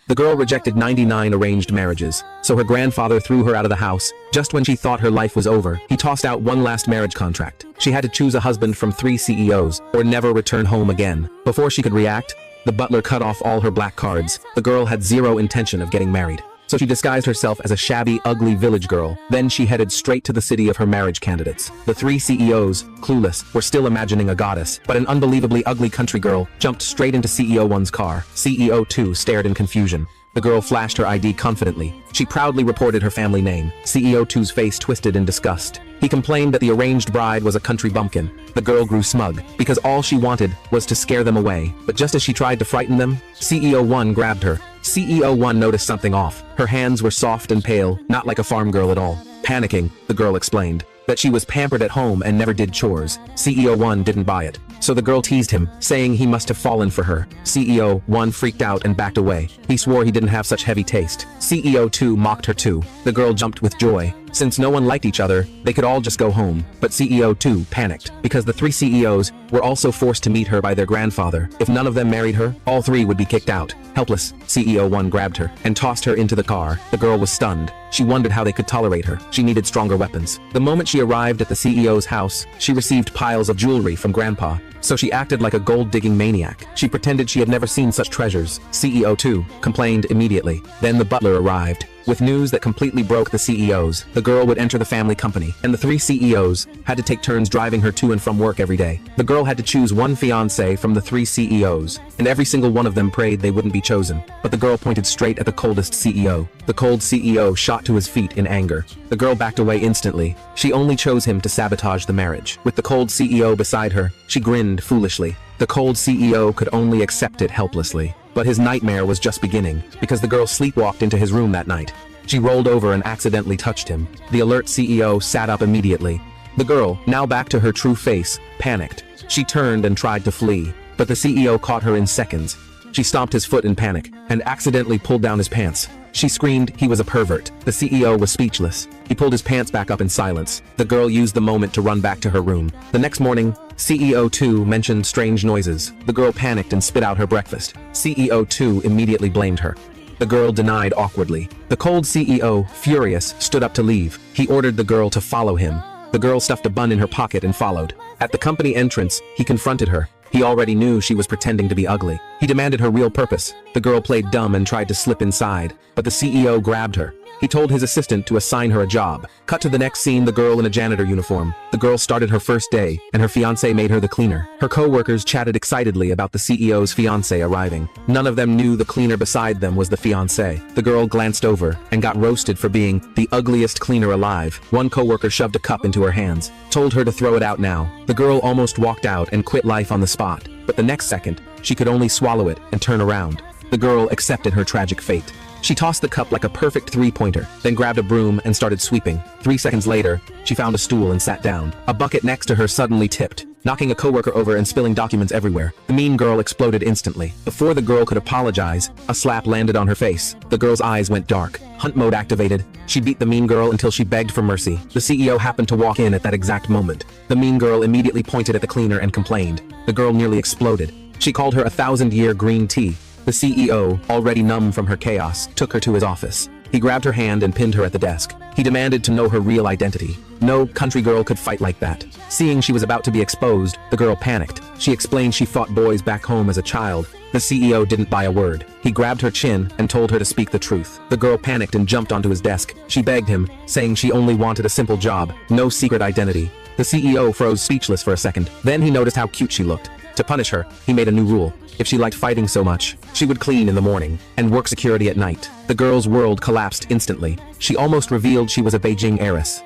The girl rejected 99 arranged marriages, so her grandfather threw her out of the house. Just when she thought her life was over, he tossed out one last marriage contract. She had to choose a husband from 3 CEOs, or never return home again. Before she could react, the butler cut off all her black cards. The girl had zero intention of getting married, so she disguised herself as a shabby, ugly village girl. Then she headed straight to the city of her marriage candidates. The 3 CEOs, clueless, were still imagining a goddess, but an unbelievably ugly country girl jumped straight into CEO 1's car. CEO 2 stared in confusion. The girl flashed her ID confidently. She proudly reported her family name. CEO 2's face twisted in disgust. He complained that the arranged bride was a country bumpkin. The girl grew smug, because all she wanted was to scare them away. But just as she tried to frighten them, CEO 1 grabbed her. CEO 1 noticed something off. Her hands were soft and pale, not like a farm girl at all. Panicking, the girl explained that she was pampered at home and never did chores. CEO 1 didn't buy it, so the girl teased him, saying he must have fallen for her. CEO 1 freaked out and backed away. He swore he didn't have such heavy taste. CEO 2 mocked her too. The girl jumped with joy. Since no one liked each other, they could all just go home. But CEO 2 panicked, because the 3 CEOs were also forced to meet her by their grandfather. If none of them married her, all 3 would be kicked out. Helpless, CEO 1 grabbed her and tossed her into the car. The girl was stunned. She wondered how they could tolerate her. She needed stronger weapons. The moment she arrived at the CEO's house, she received piles of jewelry from Grandpa, so she acted like a gold-digging maniac. She pretended she had never seen such treasures. CEO 2 complained immediately. Then the butler arrived with news that completely broke the CEOs. The girl would enter the family company, and the 3 CEOs had to take turns driving her to and from work every day. The girl had to choose one fiancé from the 3 CEOs, and every single one of them prayed they wouldn't be chosen. But the girl pointed straight at the coldest CEO. The cold CEO shot to his feet in anger. The girl backed away instantly. She only chose him to sabotage the marriage. With the cold CEO beside her, she grinned foolishly. The cold CEO could only accept it helplessly. But his nightmare was just beginning, because the girl sleepwalked into his room that night. She rolled over and accidentally touched him. The alert CEO sat up immediately. The girl, now back to her true face, panicked. She turned and tried to flee, but the CEO caught her in seconds. She stomped his foot in panic, and accidentally pulled down his pants. She screamed he was a pervert. The CEO was speechless. He pulled his pants back up in silence. The girl used the moment to run back to her room. The next morning, CEO 2 mentioned strange noises. The girl panicked and spit out her breakfast. CEO 2 immediately blamed her. The girl denied awkwardly. The cold CEO, furious, stood up to leave. He ordered the girl to follow him. The girl stuffed a bun in her pocket and followed. At the company entrance, he confronted her. He already knew she was pretending to be ugly. He demanded her real purpose. The girl played dumb and tried to slip inside, but the CEO grabbed her. He told his assistant to assign her a job. Cut to the next scene, the girl in a janitor uniform. The girl started her first day, and her fiancé made her the cleaner. Her co-workers chatted excitedly about the CEO's fiancé arriving. None of them knew the cleaner beside them was the fiancé. The girl glanced over and got roasted for being the ugliest cleaner alive. One co-worker shoved a cup into her hands, told her to throw it out now. The girl almost walked out and quit life on the spot, but the next second, she could only swallow it and turn around. The girl accepted her tragic fate. She tossed the cup like a perfect 3-pointer, then grabbed a broom and started sweeping. 3 seconds later, she found a stool and sat down. A bucket next to her suddenly tipped, knocking a coworker over and spilling documents everywhere. The mean girl exploded instantly. Before the girl could apologize, a slap landed on her face. The girl's eyes went dark. Hunt mode activated. She beat the mean girl until she begged for mercy. The CEO happened to walk in at that exact moment. The mean girl immediately pointed at the cleaner and complained. The girl nearly exploded. She called her a 1,000-year green tea. The CEO, already numb from her chaos, took her to his office. He grabbed her hand and pinned her at the desk. He demanded to know her real identity. No country girl could fight like that. Seeing she was about to be exposed, the girl panicked. She explained she fought boys back home as a child. The CEO didn't buy a word. He grabbed her chin and told her to speak the truth. The girl panicked and jumped onto his desk. She begged him, saying she only wanted a simple job, no secret identity. The CEO froze speechless for a second. Then he noticed how cute she looked. To punish her, he made a new rule. If she liked fighting so much, she would clean in the morning and work security at night. The girl's world collapsed instantly. She almost revealed she was a Beijing heiress.